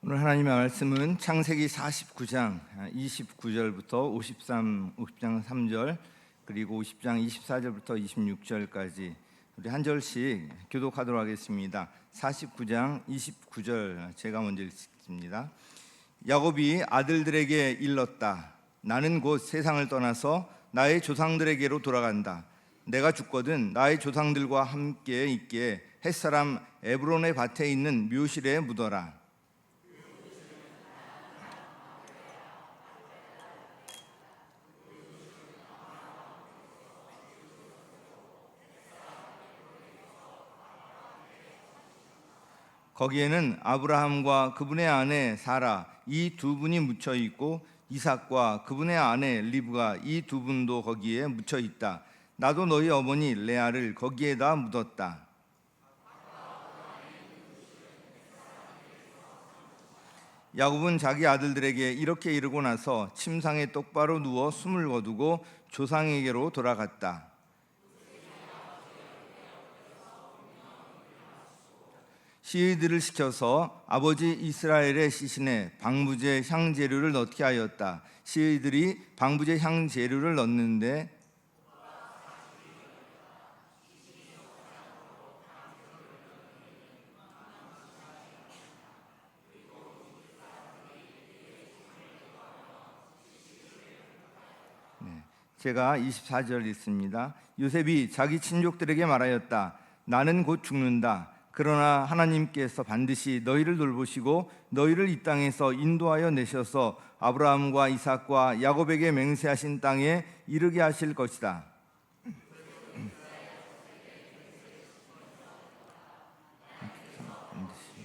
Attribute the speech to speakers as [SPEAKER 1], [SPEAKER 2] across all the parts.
[SPEAKER 1] 오늘 하나님의 말씀은 창세기 49장 29절부터 50장 3절 그리고 50장 24절부터 26절까지 우리 한 절씩 교독하도록 하겠습니다. 49장 29절 제가 먼저 읽습니다. 야곱이 아들들에게 일렀다. 나는 곧 세상을 떠나서 나의 조상들에게로 돌아간다. 내가 죽거든 나의 조상들과 함께 있게 햇사람 에브론의 밭에 있는 묘실에 묻어라. 거기에는 아브라함과 그분의 아내 사라 이 두 분이 묻혀 있고 이삭과 그분의 아내 리브가 이 두 분도 거기에 묻혀 있다. 나도 너희 어머니 레아를 거기에다 묻었다. 야곱은 자기 아들들에게 이렇게 이르고 나서 침상에 똑바로 누워 숨을 거두고 조상에게로 돌아갔다. 시위들을 시켜서 아버지 이스라엘의 시신에 방부제 향재료를 넣게 하였다. 시위들이 방부제 향재료를 넣는데 제가 24절 읽습니다. 요셉이 자기 친족들에게 말하였다. 나는 곧 죽는다. 그러나 하나님께서 반드시 너희를 돌보시고 너희를 이 땅에서 인도하여 내셔서 아브라함과 이삭과 야곱에게 맹세하신 땅에 이르게 하실 것이다.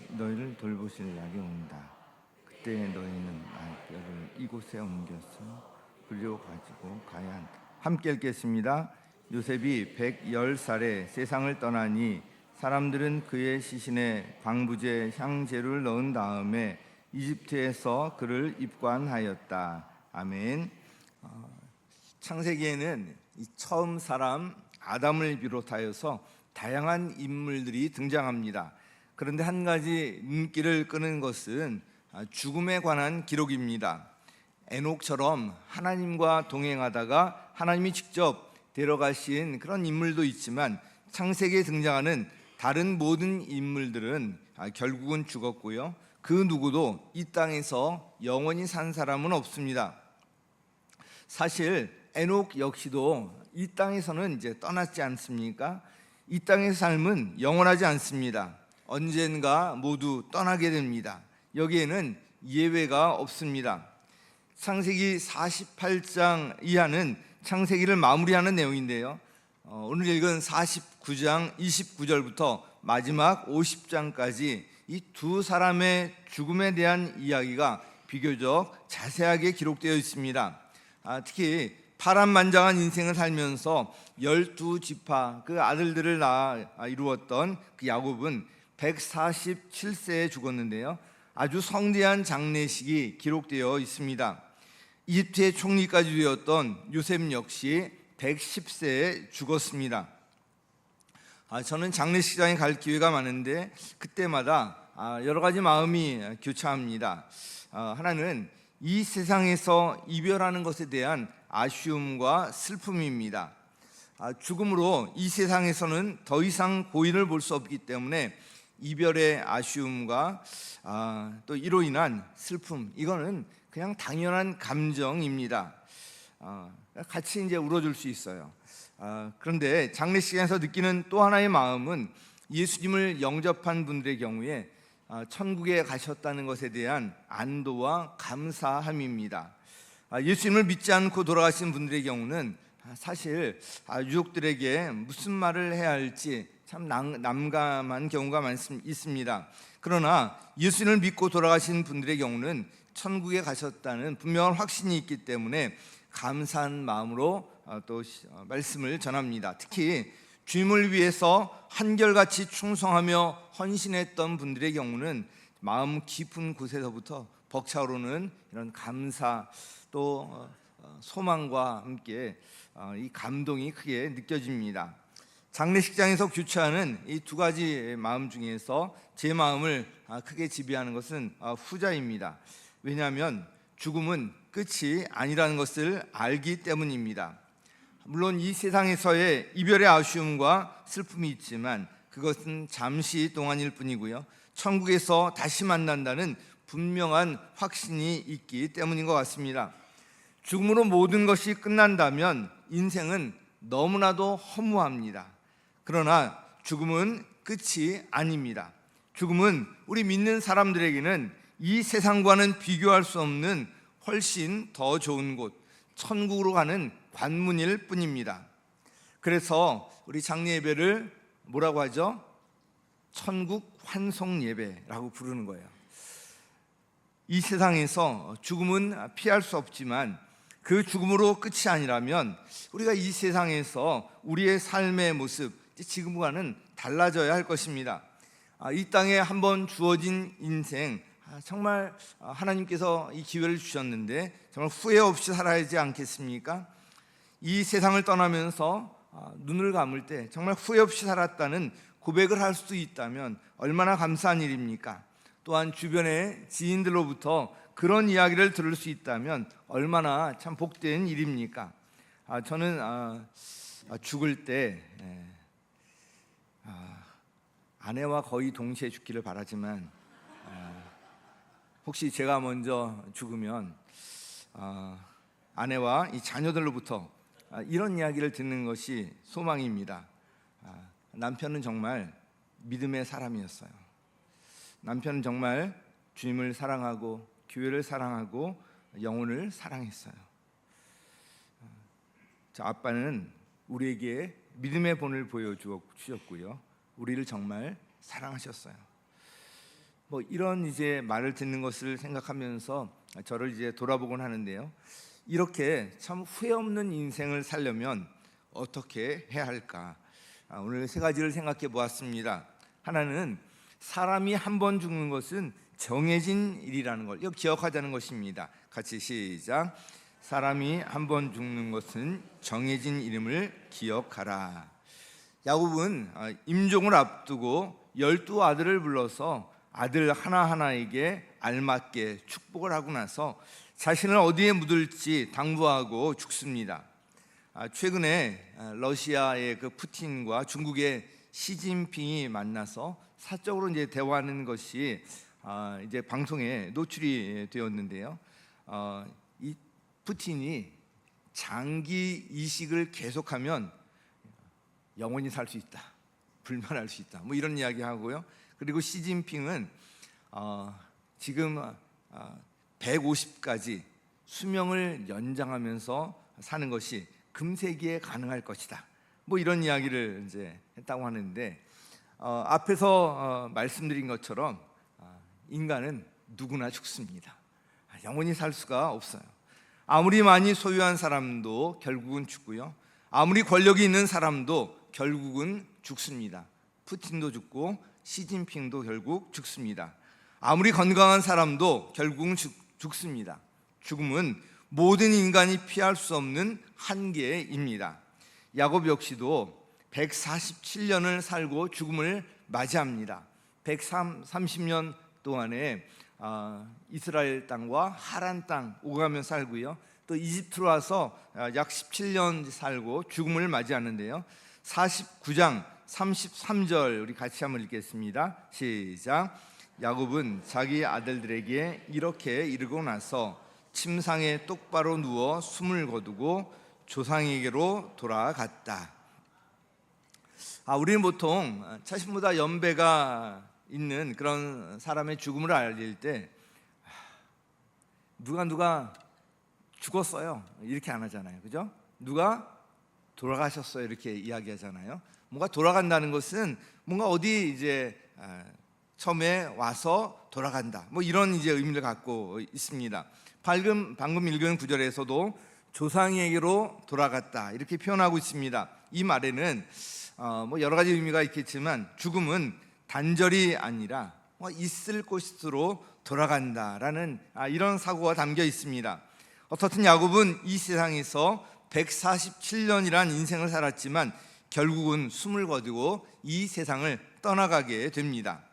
[SPEAKER 1] 너희를 돌보실 날이 온다. 그때 너희는 말뼈를 이곳에 옮겨서 그리로 가지고 가야 한다. 함께 읽겠습니다. 요셉이 110살에 세상을 떠나니 사람들은 그의 시신에 방부제 향재료를 넣은 다음에 이집트에서 그를 입관하였다. 아멘. 창세기에는 처음 사람 아담을 비롯하여서 다양한 인물들이 등장합니다. 그런데 한 가지 눈길을 끄는 것은 죽음에 관한 기록입니다. 에녹처럼 하나님과 동행하다가 하나님이 직접 데려가신 그런 인물도 있지만 창세기에 등장하는 다른 모든 인물들은 결국은 죽었고요. 그 누구도 이 땅에서 영원히 산 사람은 없습니다. 사실 에녹 역시도 이 땅에서는 이제 떠났지 않습니까? 이 땅의 삶은 영원하지 않습니다. 언젠가 모두 떠나게 됩니다. 여기에는 예외가 없습니다. 창세기 48장 이하는 창세기를 마무리하는 내용인데요. 오늘 읽은 49장 29절부터 마지막 50장까지 이 두 사람의 죽음에 대한 이야기가 비교적 자세하게 기록되어 있습니다. 특히 파란만장한 인생을 살면서 12지파 그 아들들을 이루었던 그 야곱은 147세에 죽었는데요. 아주 성대한 장례식이 기록되어 있습니다. 이집트의 총리까지 되었던 요셉 역시 110세에 죽었습니다. 저는 장례식장에 갈 기회가 많은데 그때마다 여러 가지 마음이 교차합니다. 하나는 이 세상에서 이별하는 것에 대한 아쉬움과 슬픔입니다. 죽음으로 이 세상에서는 더 이상 고인을 볼 수 없기 때문에 이별의 아쉬움과 또 이로 인한 슬픔, 이거는 그냥 당연한 감정입니다. 같이 이제 울어줄 수 있어요. 그런데 장례식장에서 느끼는 또 하나의 마음은 예수님을 영접한 분들의 경우에 천국에 가셨다는 것에 대한 안도와 감사함입니다. 예수님을 믿지 않고 돌아가신 분들의 경우는 사실 유족들에게 무슨 말을 해야 할지 참 난감한 경우가 있습니다. 그러나 예수님을 믿고 돌아가신 분들의 경우는 천국에 가셨다는 분명한 확신이 있기 때문에 감사한 마음으로 또 말씀을 전합니다. 특히 주님을 위해서 한결같이 충성하며 헌신했던 분들의 경우는 마음 깊은 곳에서부터 벅차오르는 이런 감사 또 소망과 함께 이 감동이 크게 느껴집니다. 장례식장에서 교체하는 이 두 가지 마음 중에서 제 마음을 크게 지배하는 것은 후자입니다. 왜냐하면 죽음은 끝이 아니라는 것을 알기 때문입니다. 물론 이 세상에서의 이별의 아쉬움과 슬픔이 있지만 그것은 잠시 동안일 뿐이고요, 천국에서 다시 만난다는 분명한 확신이 있기 때문인 것 같습니다. 죽음으로 모든 것이 끝난다면 인생은 너무나도 허무합니다. 그러나 죽음은 끝이 아닙니다. 죽음은 우리 믿는 사람들에게는 이 세상과는 비교할 수 없는 훨씬 더 좋은 곳, 천국으로 가는 관문일 뿐입니다. 그래서 우리 장례 예배를 뭐라고 하죠? 천국 환송 예배라고 부르는 거예요. 이 세상에서 죽음은 피할 수 없지만 그 죽음으로 끝이 아니라면 우리가 이 세상에서 우리의 삶의 모습, 지금과는 달라져야 할 것입니다. 이 땅에 한번 주어진 인생, 정말 하나님께서 이 기회를 주셨는데 정말 후회 없이 살아야 하지 않겠습니까? 이 세상을 떠나면서 눈을 감을 때 정말 후회 없이 살았다는 고백을 할 수 있다면 얼마나 감사한 일입니까? 또한 주변의 지인들로부터 그런 이야기를 들을 수 있다면 얼마나 참 복된 일입니까? 저는 죽을 때 아내와 거의 동시에 죽기를 바라지만 혹시 제가 먼저 죽으면 아내와 이 자녀들로부터 이런 이야기를 듣는 것이 소망입니다. 남편은 정말 믿음의 사람이었어요. 남편은 정말 주님을 사랑하고 교회를 사랑하고 영혼을 사랑했어요. 아빠는 우리에게 믿음의 본을 보여주셨고요, 우리를 정말 사랑하셨어요. 이런 이제 말을 듣는 것을 생각하면서 저를 이제 돌아보곤 하는데요, 이렇게 참 후회 없는 인생을 살려면 어떻게 해야 할까? 오늘 세 가지를 생각해 보았습니다. 하나는 사람이 한 번 죽는 것은 정해진 일이라는 걸 기억하자는 것입니다. 같이 시작. 사람이 한 번 죽는 것은 정해진 일임을 기억하라. 야곱은 임종을 앞두고 12아들을 불러서 아들 하나하나에게 알맞게 축복을 하고 나서 자신을 어디에 묻을지 당부하고 죽습니다. 최근에 러시아의 그 푸틴과 중국의 시진핑이 만나서 사적으로 이제 대화하는 것이 이제 방송에 노출이 되었는데요, 이 푸틴이 장기 이식을 계속하면 영원히 살 수 있다, 불멸할 수 있다, 이런 이야기 하고요. 그리고 시진핑은 지금 150까지 수명을 연장하면서 사는 것이 금세기에 가능할 것이다, 이런 이야기를 이제 했다고 하는데, 앞에서 말씀드린 것처럼 인간은 누구나 죽습니다. 영원히 살 수가 없어요. 아무리 많이 소유한 사람도 결국은 죽고요, 아무리 권력이 있는 사람도 결국은 죽습니다. 푸틴도 죽고 시진핑도 결국 죽습니다. 아무리 건강한 사람도 결국은 죽습니다. 죽음은 모든 인간이 피할 수 없는 한계입니다. 야곱 역시도 147년을 살고 죽음을 맞이합니다. 130년 동안에 이스라엘 땅과 하란 땅 오가며 살고요, 또 이집트로 와서 약 17년 살고 죽음을 맞이하는데요, 49장 33절 우리 같이 한번 읽겠습니다. 시작. 야곱은 자기 아들들에게 이렇게 이르고 나서 침상에 똑바로 누워 숨을 거두고 조상에게로 돌아갔다. 우리는 보통 자신보다 연배가 있는 그런 사람의 죽음을 알릴 때 누가 죽었어요 이렇게 안 하잖아요, 그죠? 누가 돌아가셨어요 이렇게 이야기하잖아요. 뭔가 돌아간다는 것은 뭔가 어디 이제 처음에 와서 돌아간다, 이런 이제 의미를 갖고 있습니다. 방금 읽은 구절에서도 조상에게로 돌아갔다 이렇게 표현하고 있습니다. 이 말에는 여러 가지 의미가 있겠지만 죽음은 단절이 아니라 있을 곳으로 돌아간다라는 이런 사고가 담겨 있습니다. 어떻든 야곱은 이 세상에서 147년이란 인생을 살았지만 결국은 숨을 거두고 이 세상을 떠나가게 됩니다.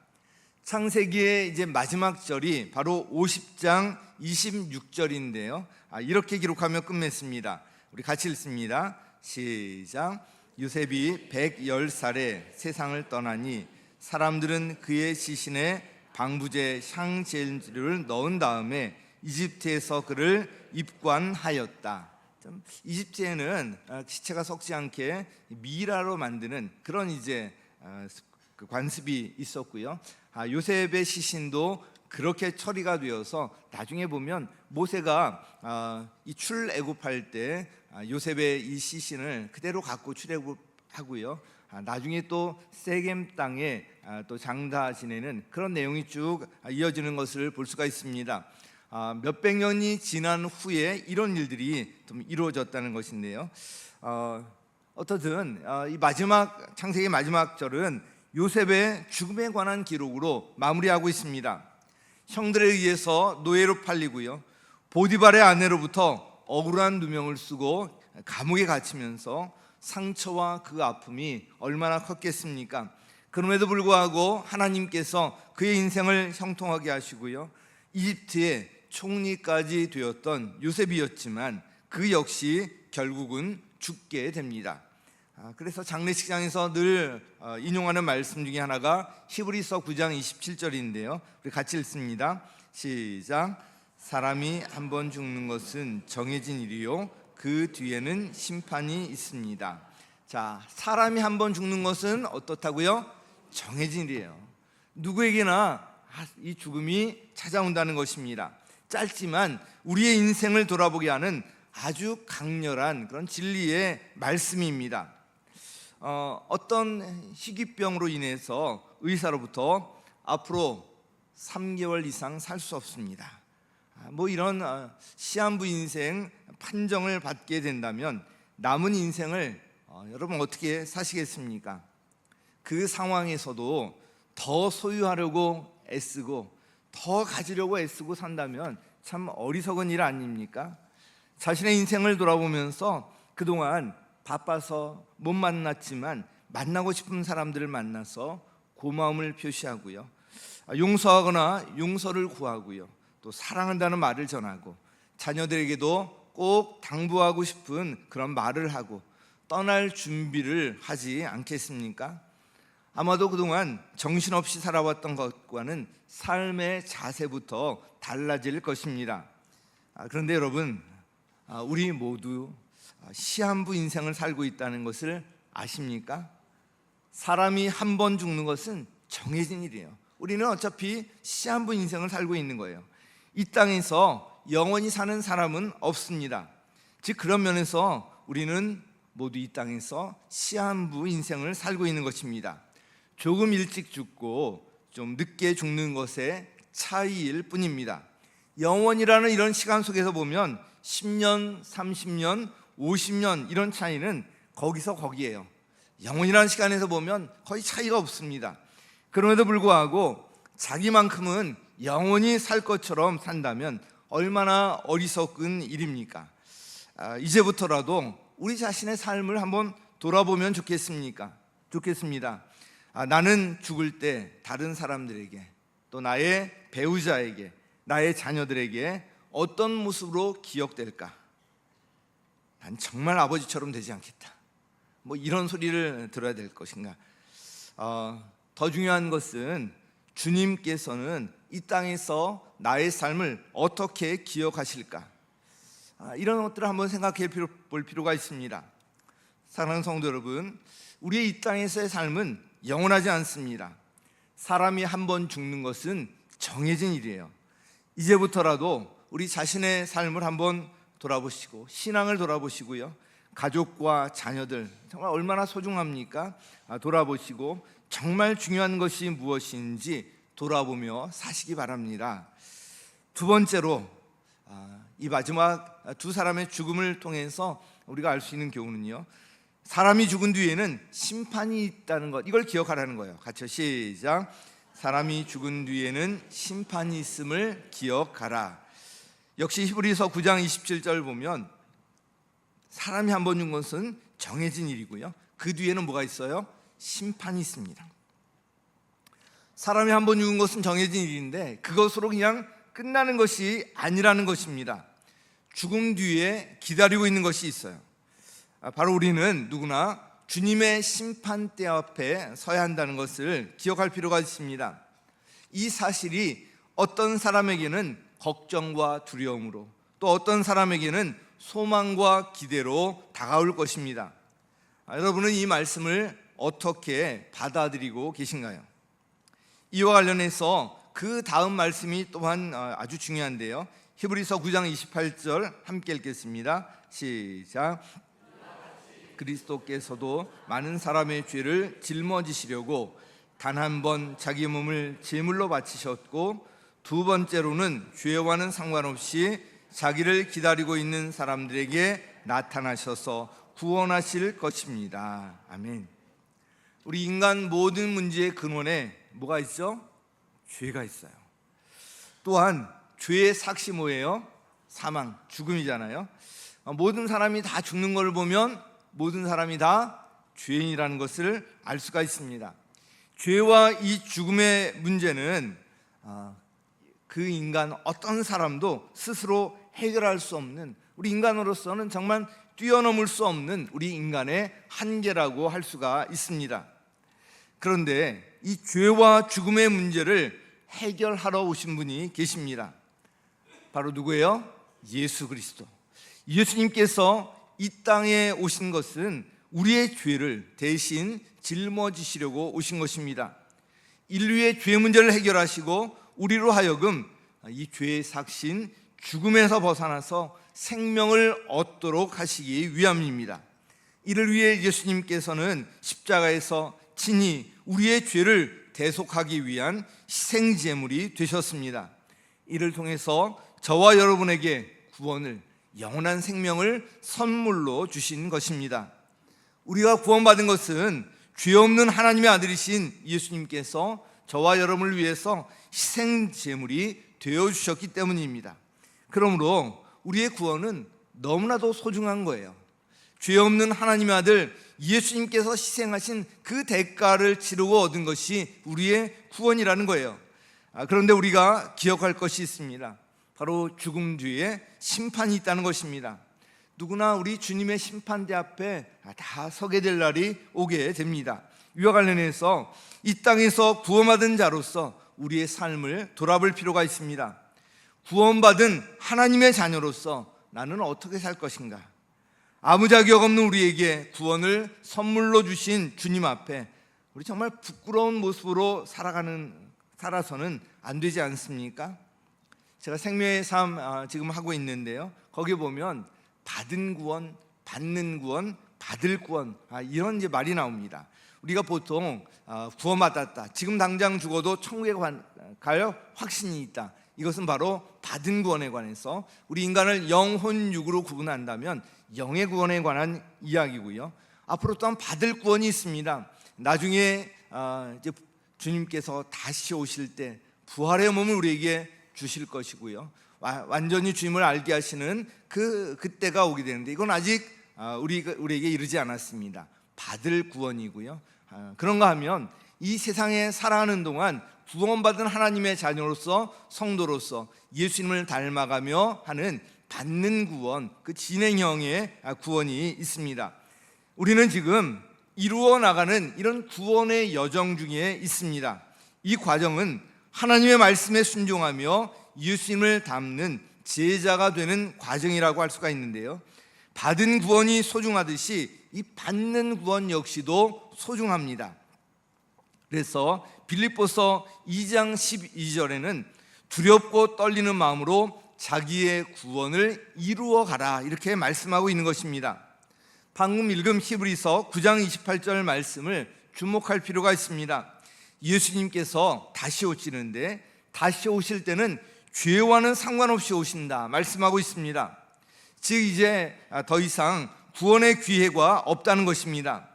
[SPEAKER 1] 창세기의 이제 마지막 절이 바로 50장 26절인데요. 이렇게 기록하며 끝맺습니다. 우리 같이 읽습니다. 시작. 요셉이 110살에 세상을 떠나니 사람들은 그의 시신에 방부제 향제를 넣은 다음에 이집트에서 그를 입관하였다. 이집트에는 시체가 썩지 않게 미라로 만드는 그런 이제 그 관습이 있었고요. 요셉의 시신도 그렇게 처리가 되어서 나중에 보면 모세가 이 출애굽할 때 요셉의 이 시신을 그대로 갖고 출애굽하고요. 나중에 또 세겜 땅에 또 장사 지내는 그런 내용이 쭉 이어지는 것을 볼 수가 있습니다. 몇백 년이 지난 후에 이런 일들이 좀 이루어졌다는 것인데요. 어떻든 이 마지막 창세기 마지막 절은 요셉의 죽음에 관한 기록으로 마무리하고 있습니다. 형들에 의해서 노예로 팔리고요. 보디발의 아내로부터 억울한 누명을 쓰고 감옥에 갇히면서 상처와 그 아픔이 얼마나 컸겠습니까? 그럼에도 불구하고 하나님께서 그의 인생을 형통하게 하시고요. 이집트의 총리까지 되었던 요셉이었지만 그 역시 결국은 죽게 됩니다. 그래서 장례식장에서 늘 인용하는 말씀 중에 하나가 히브리서 9장 27절인데요. 우리 같이 읽습니다. 시작. 사람이 한 번 죽는 것은 정해진 일이요 그 뒤에는 심판이 있습니다. 자, 사람이 한 번 죽는 것은 어떻다고요? 정해진 일이에요. 누구에게나 이 죽음이 찾아온다는 것입니다. 짧지만 우리의 인생을 돌아보게 하는 아주 강렬한 그런 진리의 말씀입니다. 어떤 희귀병으로 인해서 의사로부터 앞으로 3개월 이상 살 수 없습니다. 뭐 이런 시한부 인생 판정을 받게 된다면 남은 인생을 여러분 어떻게 사시겠습니까? 그 상황에서도 더 소유하려고 애쓰고 더 가지려고 애쓰고 산다면 참 어리석은 일 아닙니까? 자신의 인생을 돌아보면서 그동안 바빠서 못 만났지만 만나고 싶은 사람들을 만나서 고마움을 표시하고요, 용서하거나 용서를 구하고요, 또 사랑한다는 말을 전하고 자녀들에게도 꼭 당부하고 싶은 그런 말을 하고 떠날 준비를 하지 않겠습니까? 아마도 그동안 정신없이 살아왔던 것과는 삶의 자세부터 달라질 것입니다. 그런데 여러분, 우리 모두 시한부 인생을 살고 있다는 것을 아십니까? 사람이 한 번 죽는 것은 정해진 일이에요. 우리는 어차피 시한부 인생을 살고 있는 거예요. 이 땅에서 영원히 사는 사람은 없습니다. 즉 그런 면에서 우리는 모두 이 땅에서 시한부 인생을 살고 있는 것입니다. 조금 일찍 죽고 좀 늦게 죽는 것의 차이일 뿐입니다. 영원이라는 이런 시간 속에서 보면 10년, 30년, 50년 이런 차이는 거기서 거기에요. 영원이라는 시간에서 보면 거의 차이가 없습니다. 그럼에도 불구하고 자기만큼은 영원히 살 것처럼 산다면 얼마나 어리석은 일입니까? 이제부터라도 우리 자신의 삶을 한번 돌아보면 좋겠습니다. 나는 죽을 때 다른 사람들에게, 또 나의 배우자에게, 나의 자녀들에게 어떤 모습으로 기억될까? 난 정말 아버지처럼 되지 않겠다. 뭐 이런 소리를 들어야 될 것인가? 더 중요한 것은 주님께서는 이 땅에서 나의 삶을 어떻게 기억하실까? 이런 것들을 한번 생각해 볼 필요가 있습니다. 사랑하는 성도 여러분, 우리의 이 땅에서의 삶은 영원하지 않습니다. 사람이 한 번 죽는 것은 정해진 일이에요. 이제부터라도 우리 자신의 삶을 한번 돌아보시고 신앙을 돌아보시고요, 가족과 자녀들 정말 얼마나 소중합니까? 돌아보시고 정말 중요한 것이 무엇인지 돌아보며 사시기 바랍니다. 두 번째로 이 마지막 두 사람의 죽음을 통해서 우리가 알 수 있는 교훈은요, 사람이 죽은 뒤에는 심판이 있다는 것, 이걸 기억하라는 거예요. 같이 시작. 사람이 죽은 뒤에는 심판이 있음을 기억하라. 역시 히브리서 9장 27절 보면 사람이 한 번 죽은 것은 정해진 일이고요, 그 뒤에는 뭐가 있어요? 심판이 있습니다. 사람이 한 번 죽은 것은 정해진 일인데 그것으로 그냥 끝나는 것이 아니라는 것입니다. 죽음 뒤에 기다리고 있는 것이 있어요. 바로 우리는 누구나 주님의 심판대 앞에 서야 한다는 것을 기억할 필요가 있습니다. 이 사실이 어떤 사람에게는 걱정과 두려움으로, 또 어떤 사람에게는 소망과 기대로 다가올 것입니다. 여러분은 이 말씀을 어떻게 받아들이고 계신가요? 이와 관련해서 그 다음 말씀이 또한 아주 중요한데요. 히브리서 9장 28절 함께 읽겠습니다. 시작. 그리스도께서도 많은 사람의 죄를 짊어지시려고 단 한 번 자기 몸을 제물로 바치셨고 두 번째로는 죄와는 상관없이 자기를 기다리고 있는 사람들에게 나타나셔서 구원하실 것입니다. 아멘. 우리 인간 모든 문제의 근원에 뭐가 있죠? 죄가 있어요. 또한 죄의 삭시 뭐예요? 사망, 죽음이잖아요. 모든 사람이 다 죽는 걸 보면 모든 사람이 다 죄인이라는 것을 알 수가 있습니다. 죄와 이 죽음의 문제는 그 인간 어떤 사람도 스스로 해결할 수 없는, 우리 인간으로서는 정말 뛰어넘을 수 없는 우리 인간의 한계라고 할 수가 있습니다. 그런데 이 죄와 죽음의 문제를 해결하러 오신 분이 계십니다. 바로 누구예요? 예수 그리스도. 예수님께서 이 땅에 오신 것은 우리의 죄를 대신 짊어지시려고 오신 것입니다. 인류의 죄 문제를 해결하시고 우리로 하여금 이 죄의 삭신 죽음에서 벗어나서 생명을 얻도록 하시기 위함입니다. 이를 위해 예수님께서는 십자가에서 친히 우리의 죄를 대속하기 위한 희생제물이 되셨습니다. 이를 통해서 저와 여러분에게 구원을, 영원한 생명을 선물로 주신 것입니다. 우리가 구원받은 것은 죄 없는 하나님의 아들이신 예수님께서 저와 여러분을 위해서 희생제물이 되어주셨기 때문입니다. 그러므로 우리의 구원은 너무나도 소중한 거예요. 죄 없는 하나님의 아들 예수님께서 희생하신 그 대가를 치르고 얻은 것이 우리의 구원이라는 거예요. 그런데 우리가 기억할 것이 있습니다. 바로 죽음 뒤에 심판이 있다는 것입니다. 누구나 우리 주님의 심판대 앞에 다 서게 될 날이 오게 됩니다. 이와 관련해서 이 땅에서 구원받은 자로서 우리의 삶을 돌아볼 필요가 있습니다. 구원받은 하나님의 자녀로서 나는 어떻게 살 것인가? 아무 자격 없는 우리에게 구원을 선물로 주신 주님 앞에 우리 정말 부끄러운 모습으로 살아서는 안 되지 않습니까? 제가 생명의 삶 지금 하고 있는데요. 거기 보면 받은 구원, 받는 구원, 받을 구원, 이런 이제 말이 나옵니다. 우리가 보통 구원받았다, 지금 당장 죽어도 천국에 갈 확신이 있다, 이것은 바로 받은 구원에 관해서 우리 인간을 영혼, 육으로 구분한다면 영의 구원에 관한 이야기고요. 앞으로 또한 받을 구원이 있습니다. 나중에 이제 주님께서 다시 오실 때 부활의 몸을 우리에게 주실 것이고요. 완전히 주님을 알게 하시는 그때가 오게 되는데 이건 아직 우리에게 이르지 않았습니다. 받을 구원이고요. 그런가 하면 이 세상에 살아가는 동안 구원받은 하나님의 자녀로서, 성도로서 예수님을 닮아가며 하는 받는 구원, 그 진행형의 구원이 있습니다. 우리는 지금 이루어 나가는 이런 구원의 여정 중에 있습니다. 이 과정은 하나님의 말씀에 순종하며 예수님을 닮는 제자가 되는 과정이라고 할 수가 있는데요. 받은 구원이 소중하듯이 이 받는 구원 역시도 소중합니다. 그래서 빌립보서 2장 12절에는 두렵고 떨리는 마음으로 자기의 구원을 이루어 가라, 이렇게 말씀하고 있는 것입니다. 방금 읽은 히브리서 9장 28절 말씀을 주목할 필요가 있습니다. 예수님께서 다시 오시는데 다시 오실 때는 죄와는 상관없이 오신다 말씀하고 있습니다. 즉 이제 더 이상 구원의 기회가 없다는 것입니다.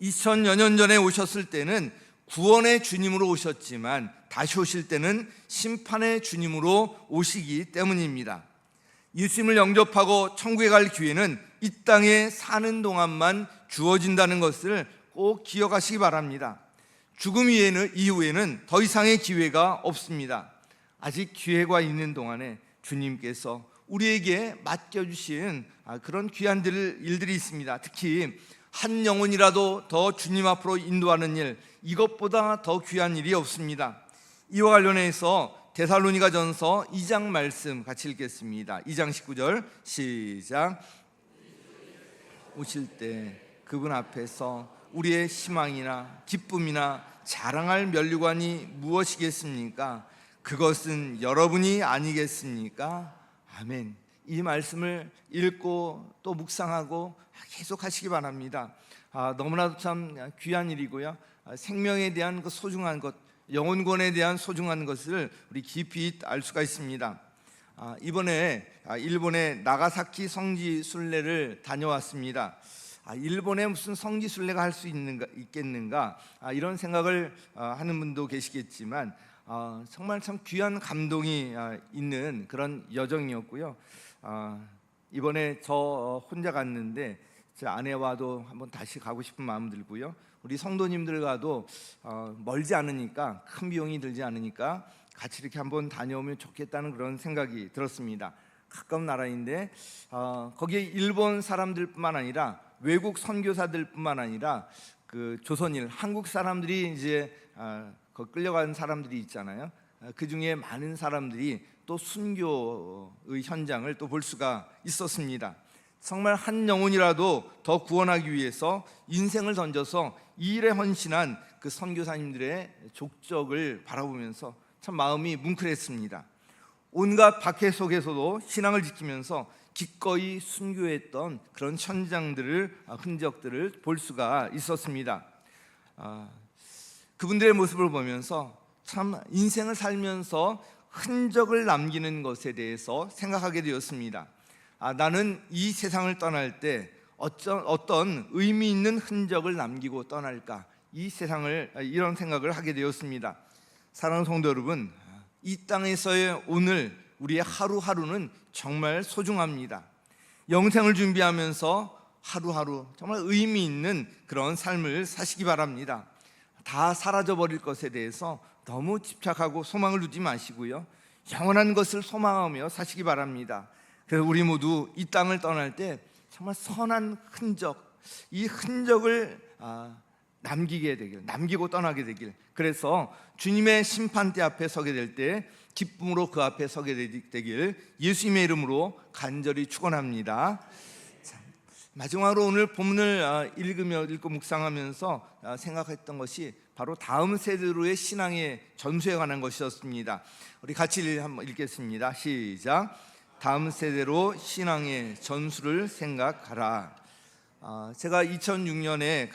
[SPEAKER 1] 2000여 년 전에 오셨을 때는 구원의 주님으로 오셨지만 다시 오실 때는 심판의 주님으로 오시기 때문입니다. 예수님을 영접하고 천국에 갈 기회는 이 땅에 사는 동안만 주어진다는 것을 꼭 기억하시기 바랍니다. 죽음 이후에는 더 이상의 기회가 없습니다. 아직 기회가 있는 동안에 주님께서 우리에게 맡겨주신 그런 귀한 일들이 있습니다. 특히 한 영혼이라도 더 주님 앞으로 인도하는 일, 이것보다 더 귀한 일이 없습니다. 이와 관련해서 데살로니가전서 2장 말씀 같이 읽겠습니다. 2장 19절 시작. 오실 때 그분 앞에서 우리의 희망이나 기쁨이나 자랑할 면류관이 무엇이겠습니까? 그것은 여러분이 아니겠습니까? 아멘. 이 말씀을 읽고 또 묵상하고 계속 하시기 바랍니다. 너무나도 참 귀한 일이고요. 생명에 대한 그 소중한 것, 영혼권에 대한 소중한 것을 우리 깊이 알 수가 있습니다. 이번에 일본의 나가사키 성지 순례를 다녀왔습니다. 일본에 무슨 성지 순례가 할 수 있겠는가 이런 생각을 하는 분도 계시겠지만 정말 참 귀한 감동이 있는 그런 여정이었고요. 이번에 저 혼자 갔는데 제 아내와도 한번 다시 가고 싶은 마음 들고요. 우리 성도님들과도 멀지 않으니까, 큰 비용이 들지 않으니까 같이 이렇게 한번 다녀오면 좋겠다는 그런 생각이 들었습니다. 가까운 나라인데 거기에 일본 사람들뿐만 아니라 외국 선교사들뿐만 아니라 그 조선인 한국 사람들이 이제 끌려간 사람들이 있잖아요. 그 중에 많은 사람들이 또 순교의 현장을 또 볼 수가 있었습니다. 정말 한 영혼이라도 더 구원하기 위해서 인생을 던져서 이 일에 헌신한 그 선교사님들의 족적을 바라보면서 참 마음이 뭉클했습니다. 온갖 박해 속에서도 신앙을 지키면서 기꺼이 순교했던 그런 흔적들을 볼 수가 있었습니다. 그분들의 모습을 보면서 참 인생을 살면서 흔적을 남기는 것에 대해서 생각하게 되었습니다. 나는 이 세상을 떠날 때 어떤 의미 있는 흔적을 남기고 떠날까, 이 세상을 이런 생각을 하게 되었습니다. 사랑하는 성도 여러분, 이 땅에서의 오늘 우리의 하루하루는 정말 소중합니다. 영생을 준비하면서 하루하루 정말 의미 있는 그런 삶을 사시기 바랍니다. 다 사라져버릴 것에 대해서 너무 집착하고 소망을 두지 마시고요, 영원한 것을 소망하며 사시기 바랍니다. 그래서 우리 모두 이 땅을 떠날 때 정말 선한 흔적, 이 흔적을 남기고 떠나게 되길, 그래서 주님의 심판대 앞에 서게 될 때 기쁨으로 그 앞에 서게 되길 예수님의 이름으로 간절히 축원합니다. 마지막으로 오늘 본문을 읽고 묵상하면서 생각했던 것이 바로 다음 세대로의 신앙의 전수에 관한 것이었습니다. 우리 같이 한번 읽겠습니다. 시작. 다음 세대로 신앙의 전수를 생각하라. 제가 2006년에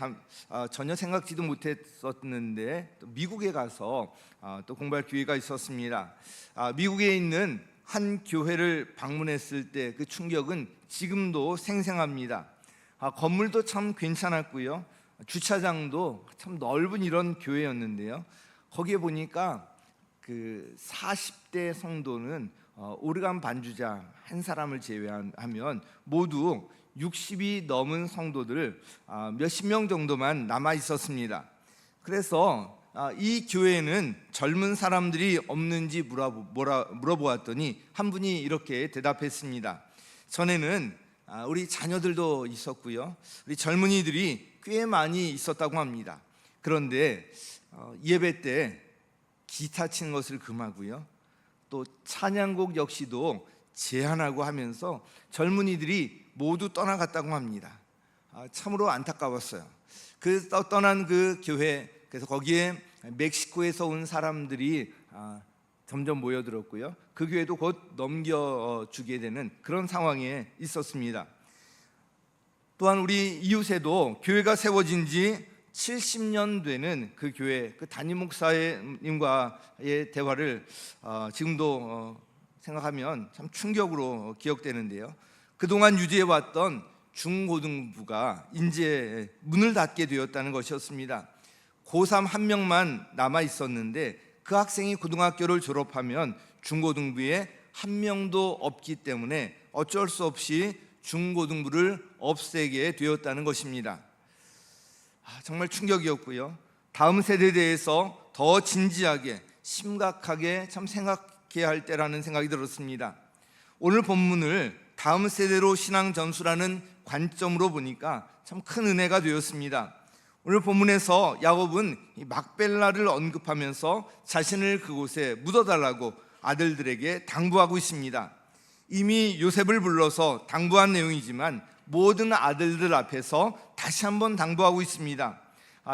[SPEAKER 1] 전혀 생각지도 못했었는데 또 미국에 가서 또 공부할 기회가 있었습니다. 미국에 있는 한 교회를 방문했을 때 그 충격은 지금도 생생합니다. 건물도 참 괜찮았고요, 주차장도 참 넓은 이런 교회였는데요, 거기에 보니까 그 40대 성도는 오르간 반주자 한 사람을 제외하면 모두 60이 넘은 성도들 몇십 명 정도만 남아 있었습니다. 그래서 이 교회에는 젊은 사람들이 없는지 물어보았더니 한 분이 이렇게 대답했습니다. 전에는 우리 자녀들도 있었고요, 우리 젊은이들이 꽤 많이 있었다고 합니다. 그런데 예배 때 기타 치는 것을 금하고요, 또 찬양곡 역시도 제한하고 하면서 젊은이들이 모두 떠나갔다고 합니다. 참으로 안타까웠어요. 그 떠난 그 교회, 그래서 거기에 멕시코에서 온 사람들이 점점 모여들었고요, 그 교회도 곧 넘겨주게 되는 그런 상황에 있었습니다. 또한 우리 이웃에도 교회가 세워진 지 70년 되는 그 교회, 그 담임 목사님과의 대화를 지금도 생각하면 참 충격으로 기억되는데요, 그동안 유지해왔던 중고등부가 이제 문을 닫게 되었다는 것이었습니다. 고3 한 명만 남아 있었는데 그 학생이 고등학교를 졸업하면 중고등부에 한 명도 없기 때문에 어쩔 수 없이 중고등부를 없애게 되었다는 것입니다. 정말 충격이었고요. 다음 세대에 대해서 더 진지하게 심각하게 참 생각해야 할 때라는 생각이 들었습니다. 오늘 본문을 다음 세대로 신앙 전수라는 관점으로 보니까 참 큰 은혜가 되었습니다. 오늘 본문에서 야곱은 막벨라를 언급하면서 자신을 그곳에 묻어달라고 아들들에게 당부하고 있습니다. 이미 요셉을 불러서 당부한 내용이지만 모든 아들들 앞에서 다시 한번 당부하고 있습니다.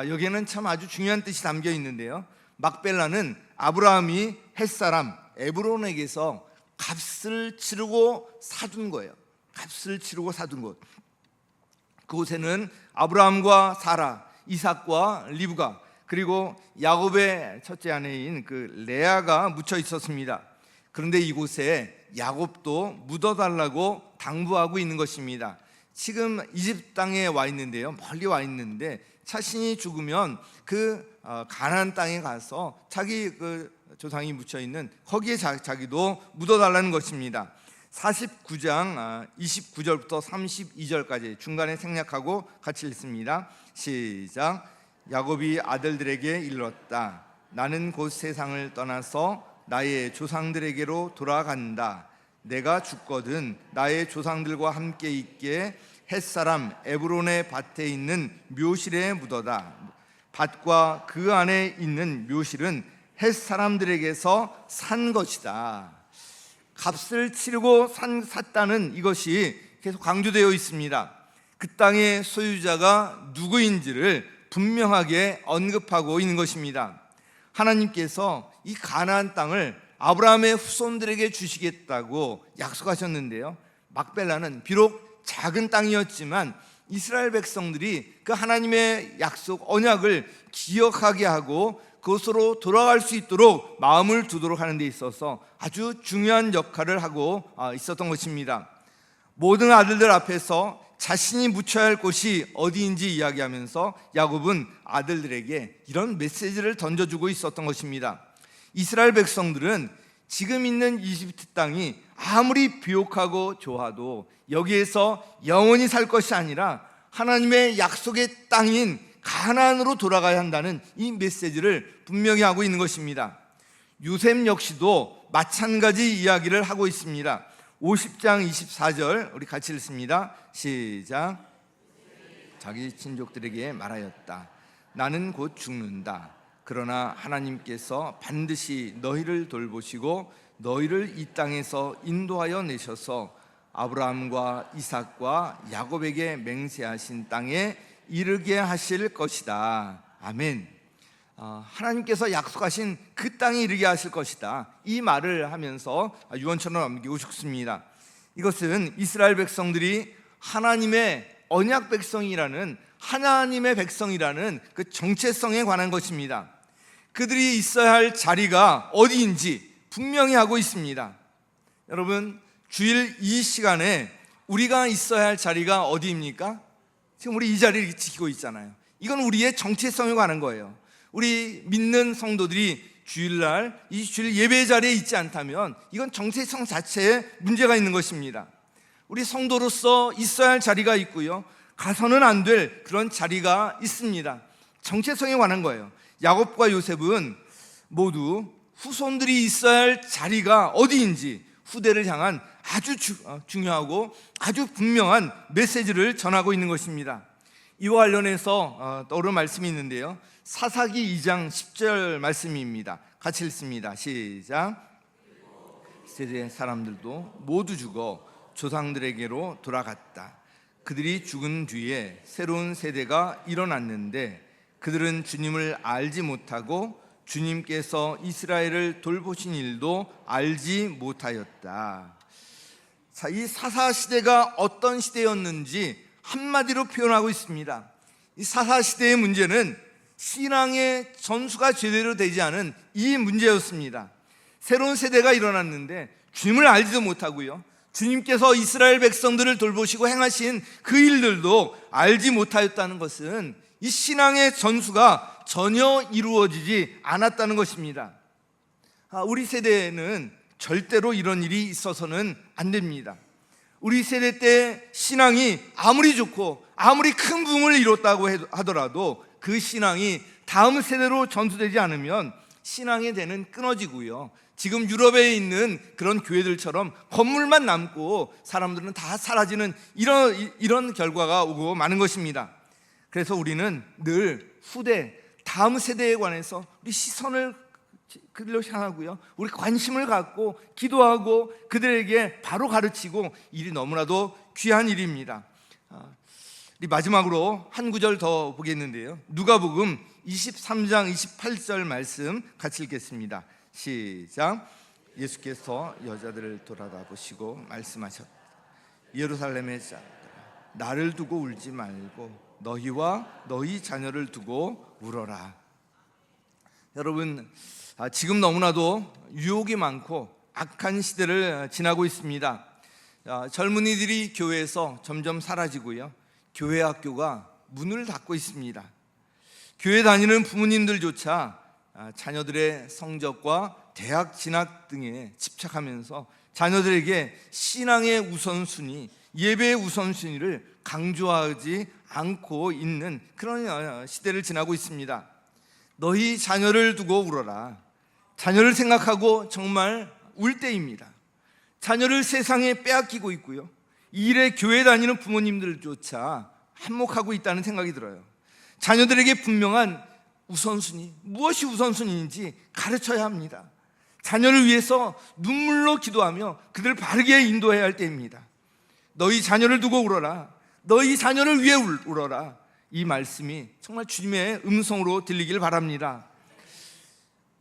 [SPEAKER 1] 여기에는 참 아주 중요한 뜻이 담겨 있는데요. 막벨라는 아브라함이 햇사람 에브론에게서 값을 치르고 사둔 거예요. 값을 치르고 사둔 곳. 그곳에는 아브라함과 사라, 이삭과 리브가, 그리고 야곱의 첫째 아내인 그 레아가 묻혀 있었습니다. 그런데 이곳에 야곱도 묻어달라고 당부하고 있는 것입니다. 지금 이집 땅에 와 있는데요, 멀리 와 있는데 자신이 죽으면 그 가나안 땅에 가서 자기 그 조상이 묻혀 있는 거기에 자기도 묻어달라는 것입니다. 49장 29절부터 32절까지 중간에 생략하고 같이 읽습니다. 시작. 야곱이 아들들에게 일렀다. 나는 곧 세상을 떠나서 나의 조상들에게로 돌아간다. 내가 죽거든 나의 조상들과 함께 있게 햇사람 에브론의 밭에 있는 묘실에 묻어다. 밭과 그 안에 있는 묘실은 햇사람들에게서 산 것이다. 값을 치르고 샀다는 이것이 계속 강조되어 있습니다. 그 땅의 소유자가 누구인지를 분명하게 언급하고 있는 것입니다. 하나님께서 이 가나안 땅을 아브라함의 후손들에게 주시겠다고 약속하셨는데요, 막벨라는 비록 작은 땅이었지만 이스라엘 백성들이 그 하나님의 약속 언약을 기억하게 하고 그곳으로 돌아갈 수 있도록 마음을 두도록 하는 데 있어서 아주 중요한 역할을 하고 있었던 것입니다. 모든 아들들 앞에서 자신이 묻혀야 할 곳이 어디인지 이야기하면서 야곱은 아들들에게 이런 메시지를 던져주고 있었던 것입니다. 이스라엘 백성들은 지금 있는 이집트 땅이 아무리 비옥하고 좋아도 여기에서 영원히 살 것이 아니라 하나님의 약속의 땅인 가나안으로 돌아가야 한다는 이 메시지를 분명히 하고 있는 것입니다. 요셉 역시도 마찬가지 이야기를 하고 있습니다. 50장 24절 우리 같이 읽습니다. 시작. 자기 친족들에게 말하였다. 나는 곧 죽는다. 그러나 하나님께서 반드시 너희를 돌보시고 너희를 이 땅에서 인도하여 내셔서 아브라함과 이삭과 야곱에게 맹세하신 땅에 이르게 하실 것이다. 아멘. 하나님께서 약속하신 그 땅에 이르게 하실 것이다. 이 말을 하면서 유언처럼 남기고 싶습니다. 이것은 이스라엘 백성들이 하나님의 언약 백성이라는, 하나님의 백성이라는 그 정체성에 관한 것입니다. 그들이 있어야 할 자리가 어디인지 분명히 하고 있습니다. 여러분, 주일 이 시간에 우리가 있어야 할 자리가 어디입니까? 지금 우리 이 자리를 지키고 있잖아요. 이건 우리의 정체성에 관한 거예요. 우리 믿는 성도들이 주일날 이 주일 예배 자리에 있지 않다면 이건 정체성 자체에 문제가 있는 것입니다. 우리 성도로서 있어야 할 자리가 있고요, 가서는 안 될 그런 자리가 있습니다. 정체성에 관한 거예요. 야곱과 요셉은 모두 후손들이 있어야 할 자리가 어디인지 후대를 향한 아주 중요하고 아주 분명한 메시지를 전하고 있는 것입니다. 이와 관련해서 떠오른 말씀이 있는데요, 사사기 2장 10절 말씀입니다. 같이 읽습니다. 시작. 세대 사람들도 모두 죽어 조상들에게로 돌아갔다. 그들이 죽은 뒤에 새로운 세대가 일어났는데 그들은 주님을 알지 못하고 주님께서 이스라엘을 돌보신 일도 알지 못하였다. 자, 이 사사 시대가 어떤 시대였는지 한마디로 표현하고 있습니다. 이 사사 시대의 문제는 신앙의 전수가 제대로 되지 않은 이 문제였습니다. 새로운 세대가 일어났는데 주님을 알지도 못하고요, 주님께서 이스라엘 백성들을 돌보시고 행하신 그 일들도 알지 못하였다는 것은 이 신앙의 전수가 전혀 이루어지지 않았다는 것입니다. 우리 세대에는 절대로 이런 일이 있어서는 안 됩니다. 우리 세대 때 신앙이 아무리 좋고 아무리 큰 부흥을 이뤘다고 하더라도 그 신앙이 다음 세대로 전수되지 않으면 신앙의 대는 끊어지고요, 지금 유럽에 있는 그런 교회들처럼 건물만 남고 사람들은 다 사라지는 이런 결과가 오고 마는 것입니다. 그래서 우리는 늘 후대, 다음 세대에 관해서 우리 시선을 그들로 향하고요, 우리 관심을 갖고 기도하고 그들에게 바로 가르치고, 일이 너무나도 귀한 일입니다. 우리 마지막으로 한 구절 더 보겠는데요, 누가복음 23장 28절 말씀 같이 읽겠습니다. 시작. 예수께서 여자들을 돌아다보시고 말씀하셨다. 예루살렘의 자들아, 나를 두고 울지 말고 너희와 너희 자녀를 두고 울어라. 여러분, 지금 너무나도 유혹이 많고 악한 시대를 지나고 있습니다. 젊은이들이 교회에서 점점 사라지고요, 교회 학교가 문을 닫고 있습니다. 교회 다니는 부모님들조차 자녀들의 성적과 대학 진학 등에 집착하면서 자녀들에게 신앙의 우선순위, 예배의 우선순위를 강조하지 않고 있는 그런 시대를 지나고 있습니다. 너희 자녀를 두고 울어라. 자녀를 생각하고 정말 울 때입니다. 자녀를 세상에 빼앗기고 있고요, 이 일에 교회 다니는 부모님들조차 한몫하고 있다는 생각이 들어요. 자녀들에게 분명한 우선순위, 무엇이 우선순위인지 가르쳐야 합니다. 자녀를 위해서 눈물로 기도하며 그들을 바르게 인도해야 할 때입니다. 너희 자녀를 두고 울어라. 너희 자녀를 위해 울어라. 이 말씀이 정말 주님의 음성으로 들리길 바랍니다.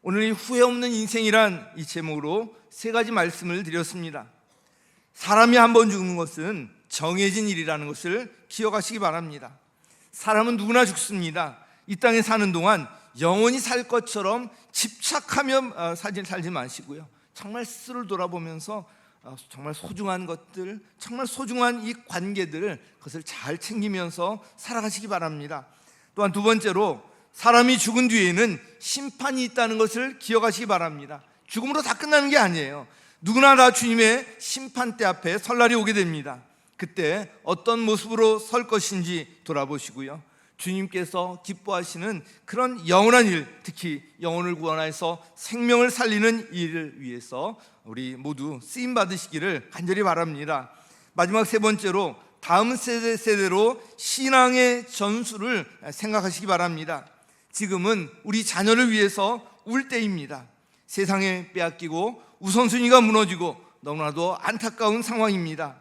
[SPEAKER 1] 오늘 이 후회 없는 인생이란 이 제목으로 세 가지 말씀을 드렸습니다. 사람이 한 번 죽는 것은 정해진 일이라는 것을 기억하시기 바랍니다. 사람은 누구나 죽습니다. 이 땅에 사는 동안 영원히 살 것처럼 집착하며 살지 마시고요, 정말 스스로를 돌아보면서 정말 소중한 것들, 정말 소중한 이 관계들을, 그것을 잘 챙기면서 살아가시기 바랍니다. 또한 두 번째로, 사람이 죽은 뒤에는 심판이 있다는 것을 기억하시기 바랍니다. 죽음으로 다 끝나는 게 아니에요. 누구나 다 주님의 심판대 앞에 설 날이 오게 됩니다. 그때 어떤 모습으로 설 것인지 돌아보시고요, 주님께서 기뻐하시는 그런 영원한 일, 특히 영혼을 구원해서 생명을 살리는 일을 위해서 우리 모두 쓰임 받으시기를 간절히 바랍니다. 마지막 세 번째로, 다음 세대로 신앙의 전수를 생각하시기 바랍니다. 지금은 우리 자녀를 위해서 울 때입니다. 세상에 빼앗기고 우선순위가 무너지고 너무나도 안타까운 상황입니다.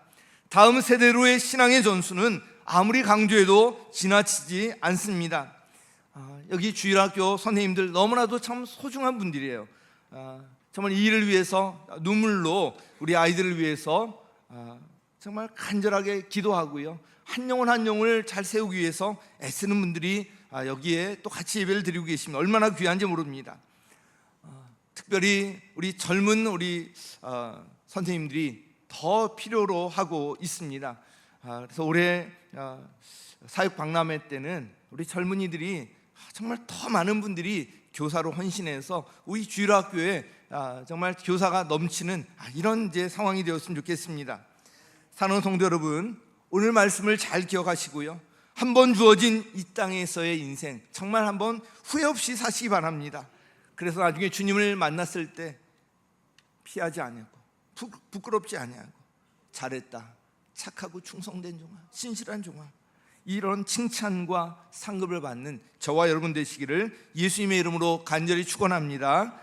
[SPEAKER 1] 다음 세대로의 신앙의 전수는 아무리 강조해도 지나치지 않습니다. 여기 주일학교 선생님들 너무나도 참 소중한 분들이에요. 정말 이 일을 위해서 눈물로 우리 아이들을 위해서 정말 간절하게 기도하고요, 한 영혼 한 영혼을 잘 세우기 위해서 애쓰는 분들이 여기에 또 같이 예배를 드리고 계시면 얼마나 귀한지 모릅니다. 특별히 우리 젊은 우리 선생님들이 더 필요로 하고 있습니다. 그래서 올해 사육 박람회 때는 우리 젊은이들이 정말 더 많은 분들이 교사로 헌신해서 우리 주일학교에 정말 교사가 넘치는 이런 이제 상황이 되었으면 좋겠습니다. 사랑하는 성도 여러분, 오늘 말씀을 잘 기억하시고요, 한번 주어진 이 땅에서의 인생 정말 한번 후회 없이 사시기 바랍니다. 그래서 나중에 주님을 만났을 때 피하지 아니하고 부끄럽지 아니하고 잘했다, 착하고 충성된 종아, 신실한 종아, 이런 칭찬과 상급을 받는 저와 여러분 되시기를 예수님의 이름으로 간절히 축원합니다.